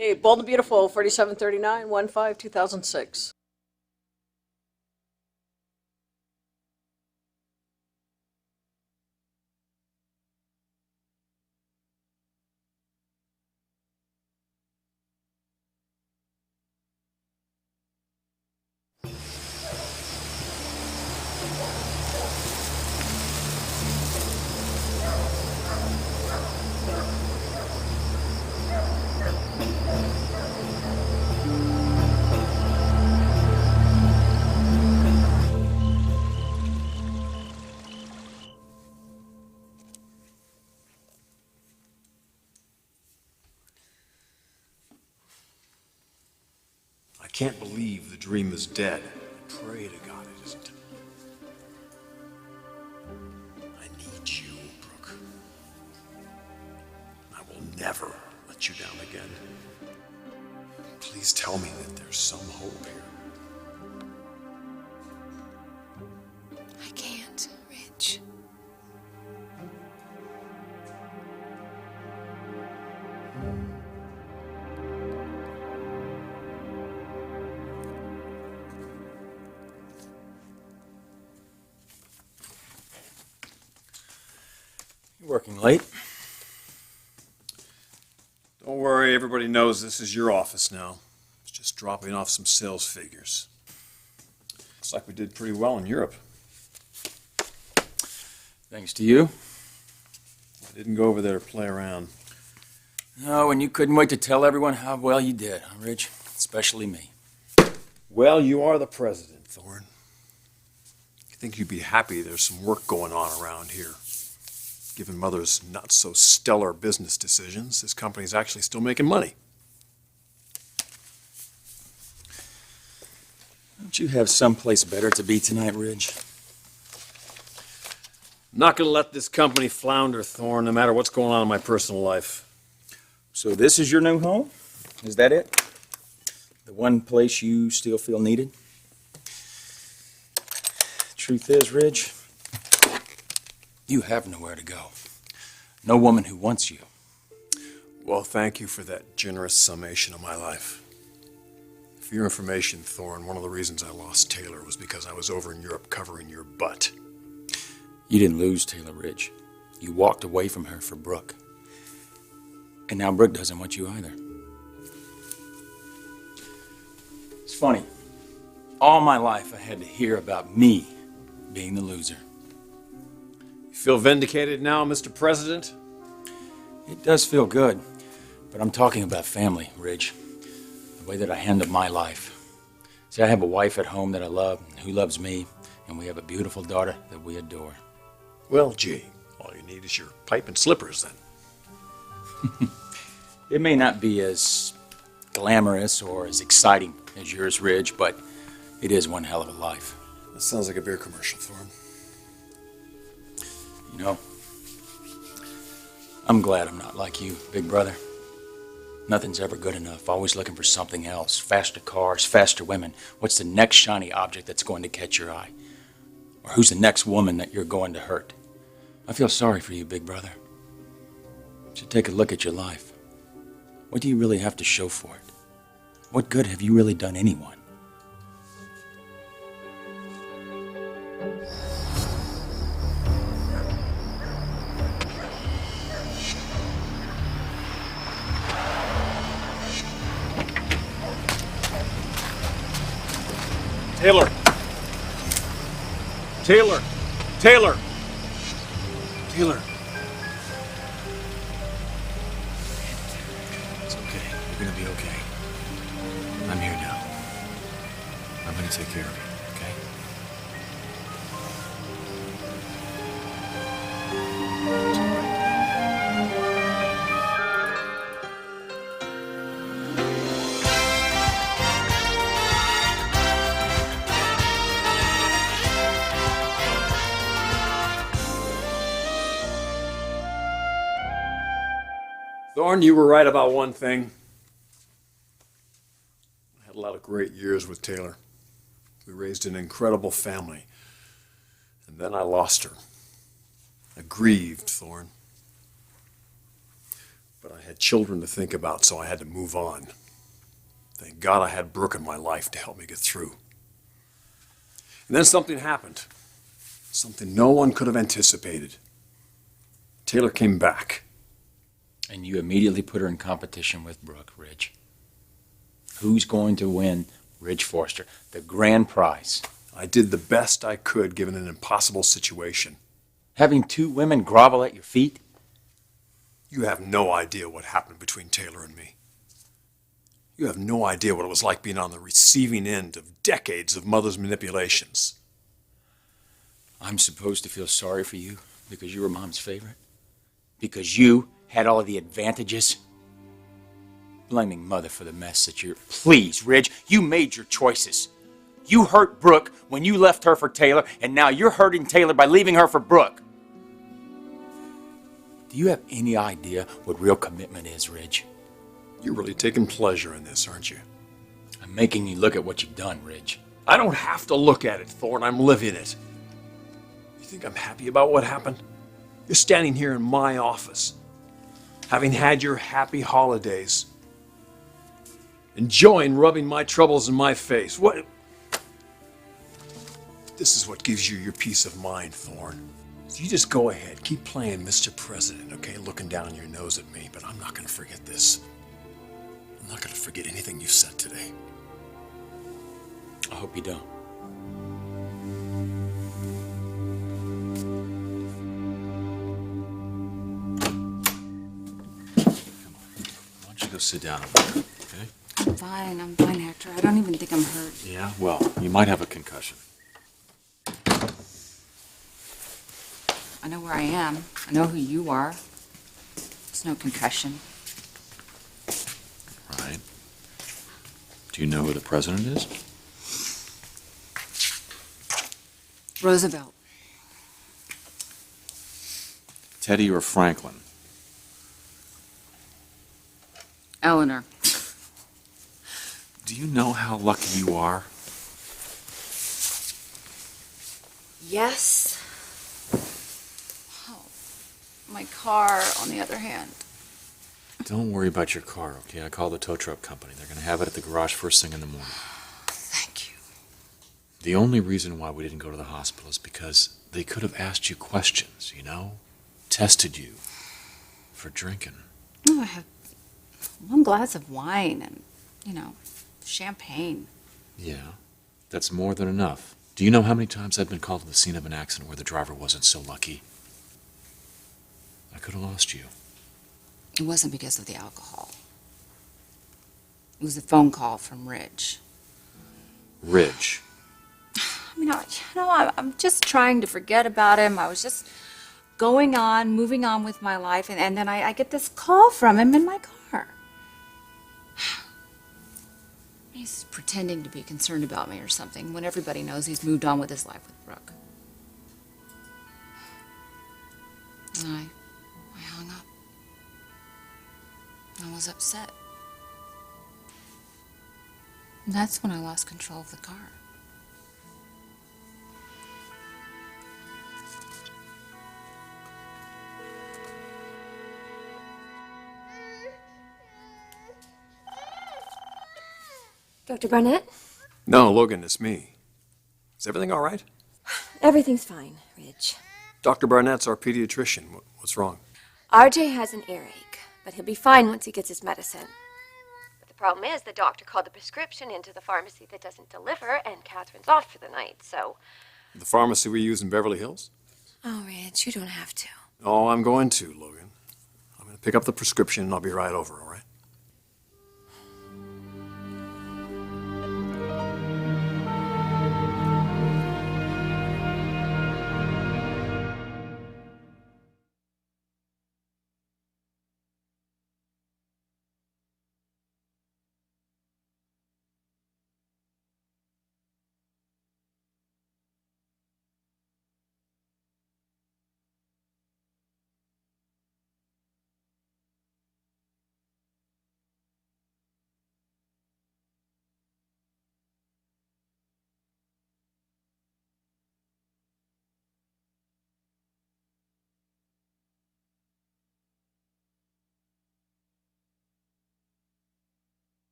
Hey, Bold and Beautiful, 4739, 2006. I can't believe the dream is dead. I pray to God it isn't. I need you, Brooke. I will never let you down again. Please tell me that there's some hope here. I can't, Ridge. You're working late. Don't worry, everybody knows this is your office now. It's just dropping off some sales figures. Looks like we did pretty well in Europe. Thanks to you. I didn't go over there to play around. No, and you couldn't wait to tell everyone how well you did, huh, Ridge? Especially me. Well, you are the president, Thorne. I think you'd be happy there's some work going on around here. Given Mother's not-so-stellar business decisions, this company's actually still making money. Don't you have someplace better to be tonight, Ridge? I'm not going to let this company flounder, Thorne, no matter what's going on in my personal life. So this is your new home? Is that it? The one place you still feel needed? Truth is, Ridge, you have nowhere to go. No woman who wants you. Well, thank you for that generous summation of my life. For your information, Thorne, one of the reasons I lost Taylor was because I was over in Europe covering your butt. You didn't lose Taylor, Ridge. You walked away from her for Brooke. And now Brooke doesn't want you either. It's funny. All my life I had to hear about me being the loser. You feel vindicated now, Mr. President? It does feel good, but I'm talking about family, Ridge. The way that I handle my life. See, I have a wife at home that I love, who loves me, and we have a beautiful daughter that we adore. Well, gee, all you need is your pipe and slippers, then. It may not be as glamorous or as exciting as yours, Ridge, but it is one hell of a life. That sounds like a beer commercial, Thorne. You know, I'm glad I'm not like you, big brother. Nothing's ever good enough, always looking for something else. Faster cars, faster women. What's the next shiny object that's going to catch your eye? Or who's the next woman that you're going to hurt? I feel sorry for you, big brother. You should take a look at your life. What do you really have to show for it? What good have you really done anyone? Taylor! Taylor! Taylor! Taylor! It's okay. You're gonna be okay. I'm here now. I'm gonna take care of you, okay? Thorne, you were right about one thing. I had a lot of great years with Taylor. We raised an incredible family. And then I lost her. I grieved, Thorne. But I had children to think about, so I had to move on. Thank God I had Brooke in my life to help me get through. And then something happened. Something no one could have anticipated. Taylor came back. And you immediately put her in competition with Brooke, Ridge. Who's going to win Ridge Forster, the grand prize? I did the best I could given an impossible situation. Having two women grovel at your feet? You have no idea what happened between Taylor and me. You have no idea what it was like being on the receiving end of decades of mother's manipulations. I'm supposed to feel sorry for you because you were Mom's favorite? Because you had all of the advantages? Blaming Mother for the mess that you're... Please, Ridge, you made your choices. You hurt Brooke when you left her for Taylor, and now you're hurting Taylor by leaving her for Brooke. Do you have any idea what real commitment is, Ridge? You're really taking pleasure in this, aren't you? I'm making you look at what you've done, Ridge. I don't have to look at it, Thorne. I'm living it. You think I'm happy about what happened? You're standing here in my office, having had your happy holidays, enjoying rubbing my troubles in my face. What? This is what gives you your peace of mind, Thorne. So you just go ahead, keep playing Mr. President, okay? Looking down your nose at me, but I'm not gonna forget this. I'm not gonna forget anything you've said today. I hope you don't. Why don't you go sit down over there, okay? I'm fine, Hector. I don't even think I'm hurt. Yeah, well, you might have a concussion. I know where I am. I know who you are. There's no concussion. Right. Do you know who the president is? Roosevelt. Teddy or Franklin? Eleanor. Do you know how lucky you are? Yes. Oh, my car, on the other hand. Don't worry about your car, okay? I called the tow truck company. They're going to have it at the garage first thing in the morning. Thank you. The only reason why we didn't go to the hospital is because they could have asked you questions, you know? Tested you for drinking. Oh, I had one glass of wine and, champagne. Yeah, that's more than enough. Do you know how many times I've been called to the scene of an accident where the driver wasn't so lucky? I could have lost you. It wasn't because of the alcohol. It was a phone call from Ridge. Ridge. I'm just trying to forget about him. I was just moving on with my life, and then I get this call from him in my car. He's pretending to be concerned about me or something when everybody knows he's moved on with his life with Brooke. And I hung up. I was upset. And that's when I lost control of the car. Dr. Barnett? No, Logan, it's me. Is everything all right? Everything's fine, Ridge. Dr. Barnett's our pediatrician. What's wrong? RJ has an earache, but he'll be fine once he gets his medicine. But the problem is the doctor called the prescription into the pharmacy that doesn't deliver, and Catherine's off for the night, so... The pharmacy we use in Beverly Hills? Oh, Ridge, you don't have to. Oh, I'm going to, Logan. I'm going to pick up the prescription and I'll be right over, all right?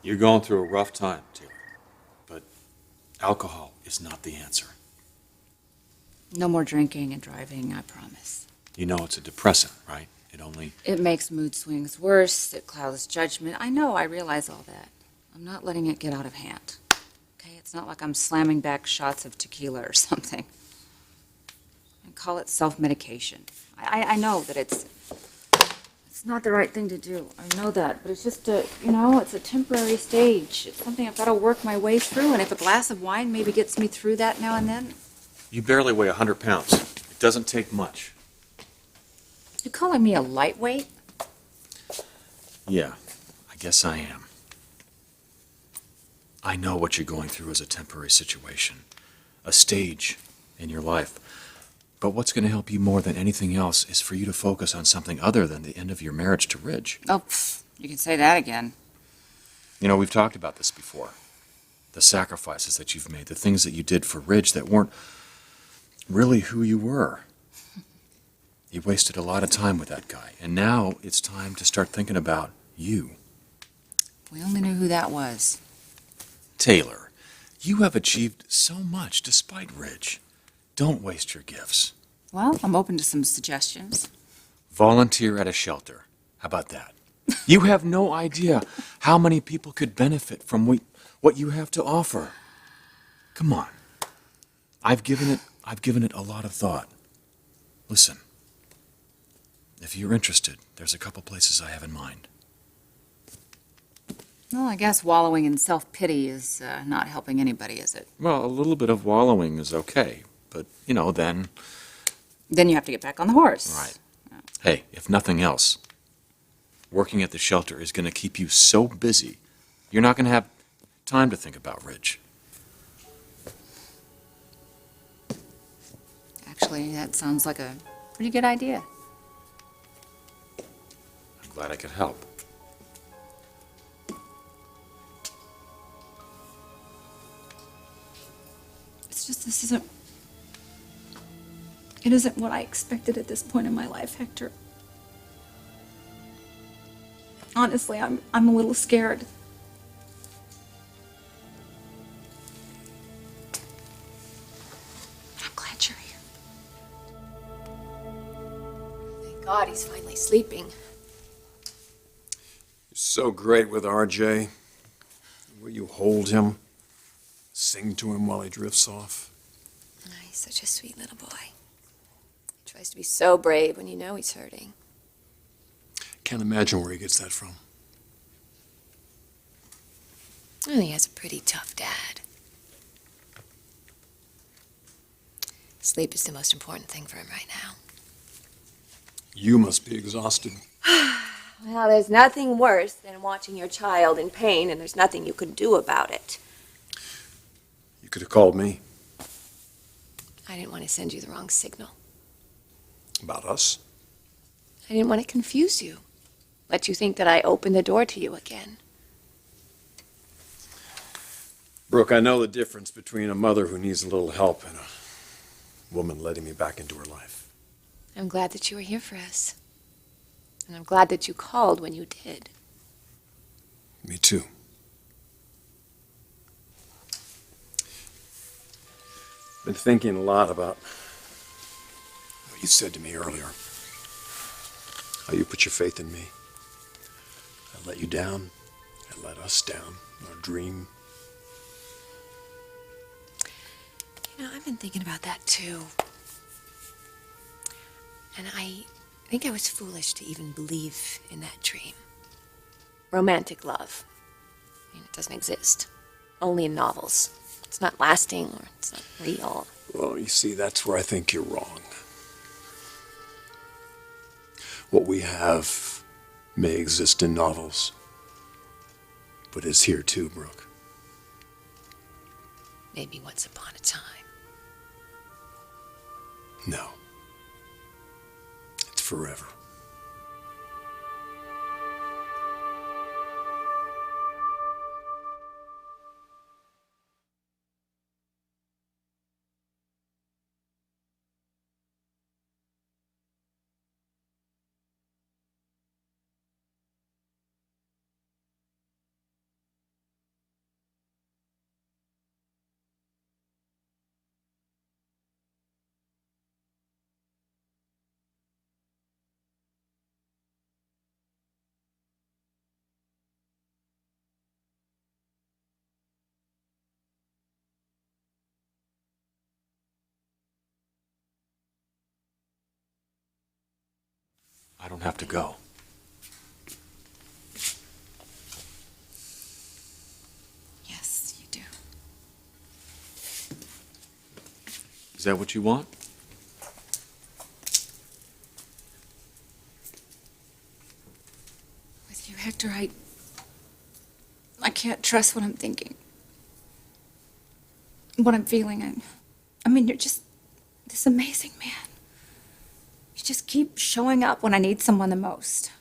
You're going through a rough time, Taylor. But alcohol is not the answer. No more drinking and driving, I promise. You know it's a depressant, right? It makes mood swings worse. It clouds judgment. I know, I realize all that. I'm not letting it get out of hand. Okay? It's not like I'm slamming back shots of tequila or something. I call it self-medication. I know that it's not the right thing to do. I know that. But it's just it's a temporary stage. It's something I've got to work my way through. And if a glass of wine maybe gets me through that now and then. You barely weigh 100 pounds. It doesn't take much. You calling me a lightweight? Yeah, I guess I am. I know what you're going through is a temporary situation, a stage in your life. But what's going to help you more than anything else is for you to focus on something other than the end of your marriage to Ridge. Oh, you can say that again. You know, we've talked about this before. The sacrifices that you've made, the things that you did for Ridge that weren't really who you were. You wasted a lot of time with that guy, and now it's time to start thinking about you. We only knew who that was. Taylor, you have achieved so much despite Ridge. Don't waste your gifts. Well, I'm open to some suggestions. Volunteer at a shelter. How about that? You have no idea how many people could benefit from what you have to offer. Come on. I've given it a lot of thought. Listen. If you're interested, there's a couple places I have in mind. Well, I guess wallowing in self-pity is not helping anybody, is it? Well, a little bit of wallowing is okay, but, then... Then you have to get back on the horse. Right. Hey, if nothing else, working at the shelter is going to keep you so busy, you're not going to have time to think about Ridge. Actually, that sounds like a pretty good idea. I'm glad I could help. It's just it isn't what I expected at this point in my life, Hector. Honestly, I'm a little scared. I'm glad you're here. Thank God he's finally sleeping. You're so great with RJ. Will you hold him? Sing to him while he drifts off? Oh, he's such a sweet little boy. He tries to be so brave when you know he's hurting. Can't imagine where he gets that from. Well, he has a pretty tough dad. Sleep is the most important thing for him right now. You must be exhausted. Well, there's nothing worse than watching your child in pain, and there's nothing you can do about it. You could have called me. I didn't want to send you the wrong signal. About us? I didn't want to confuse you. Let you think that I opened the door to you again. Brooke, I know the difference between a mother who needs a little help and a woman letting me back into her life. I'm glad that you were here for us. And I'm glad that you called when you did. Me too. Been thinking a lot about what you said to me earlier. How you put your faith in me. I let you down. I let us down. Our dream. You know, I've been thinking about that too. And I think I was foolish to even believe in that dream. Romantic love. I mean, it doesn't exist. Only in novels. It's not lasting or it's not real. Well, you see, that's where I think you're wrong. What we have may exist in novels, but it's here too, Brooke. Maybe once upon a time. No. It's forever. I don't have to go. Yes, you do. Is that what you want? With you, Hector, I can't trust what I'm thinking. What I'm feeling. I mean, you're just this amazing man. You just keep showing up when I need someone the most.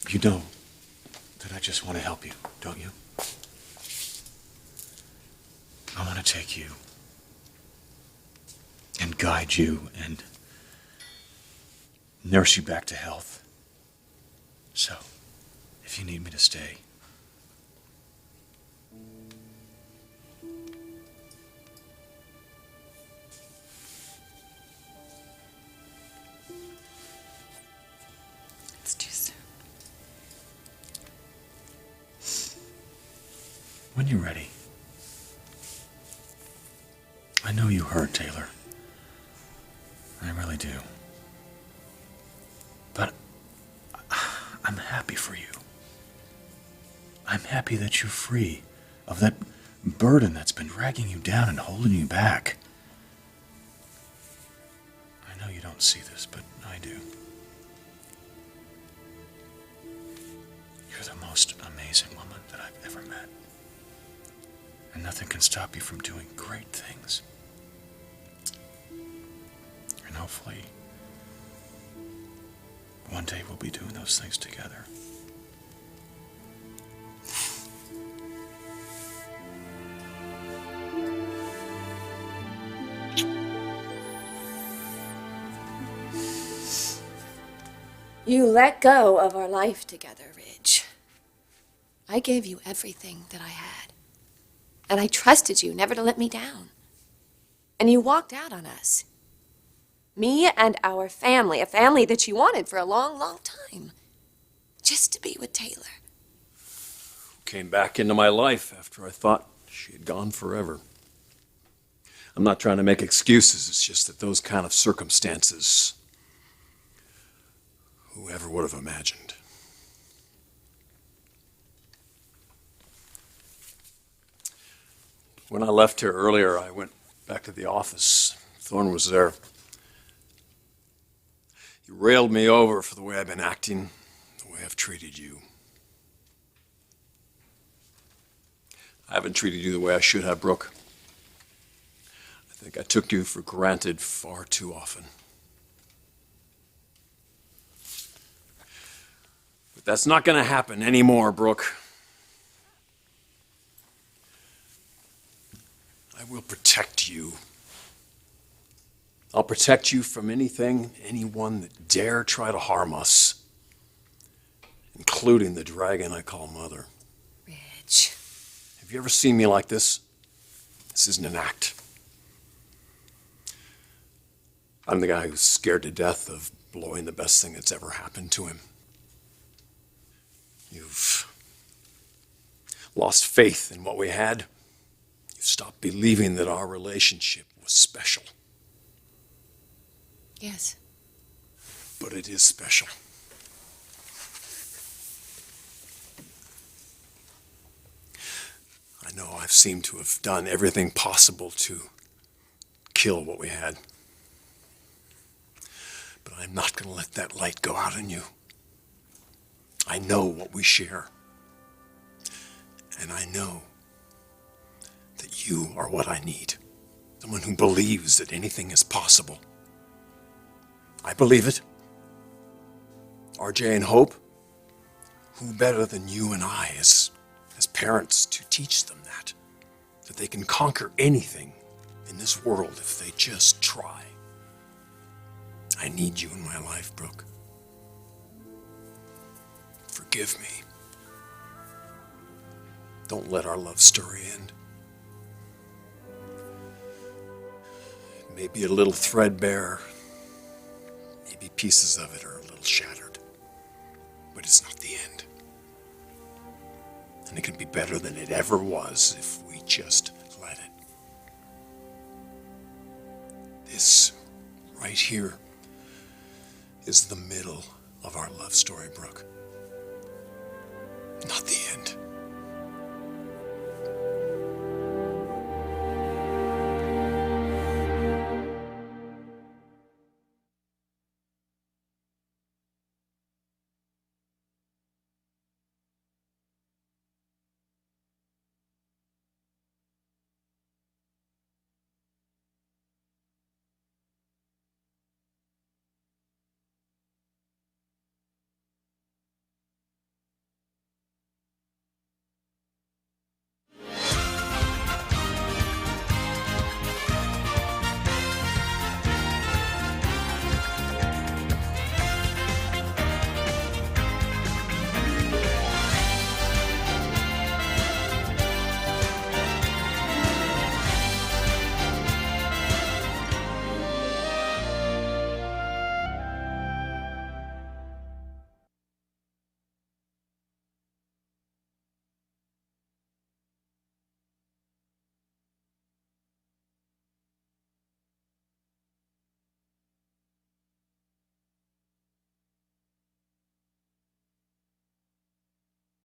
You know that I just want to help you, don't you? I want to take you and guide you and nurse you back to health. So, if you need me to stay, It's too soon. when you're ready. I know you hurt, Taylor. I really do. But I'm happy for you. I'm happy that you're free of that burden that's been dragging you down and holding you back. I know you don't see this, but I do. You're the most amazing woman that I've ever met. And nothing can stop you from doing great things. And hopefully, one day we'll be doing those things together. You let go of our life together, Ridge. I gave you everything that I had. And I trusted you never to let me down. And you walked out on us. Me and our family, a family that you wanted for a long, long time. Just to be with Taylor. Came back into my life after I thought she had gone forever. I'm not trying to make excuses, it's just that those kind of circumstances, whoever would have imagined? When I left here earlier, I went back to the office. Thorne was there. He railed me over for the way I've been acting, the way I've treated you. I haven't treated you the way I should have, Brooke. I think I took you for granted far too often. But that's not going to happen anymore, Brooke. I will protect you. I'll protect you from anything, anyone that dare try to harm us, including the dragon I call Mother. Ridge. Have you ever seen me like this? This isn't an act. I'm the guy who's scared to death of blowing the best thing that's ever happened to him. You've lost faith in what we had. You've stopped believing that our relationship was special. Yes. But it is special. I know I've seemed to have done everything possible to kill what we had. But I'm not going to let that light go out in you. I know what we share. And I know that you are what I need. Someone who believes that anything is possible. I believe it. RJ and Hope, who better than you and I as parents to teach them that they can conquer anything in this world if they just try. I need you in my life, Brooke. Forgive me. Don't let our love story end. It may be a little threadbare. Maybe pieces of it are a little shattered. But it's not the end. And it can be better than it ever was if we just let it. This right here is the middle of our love story, Brooke. Not the end.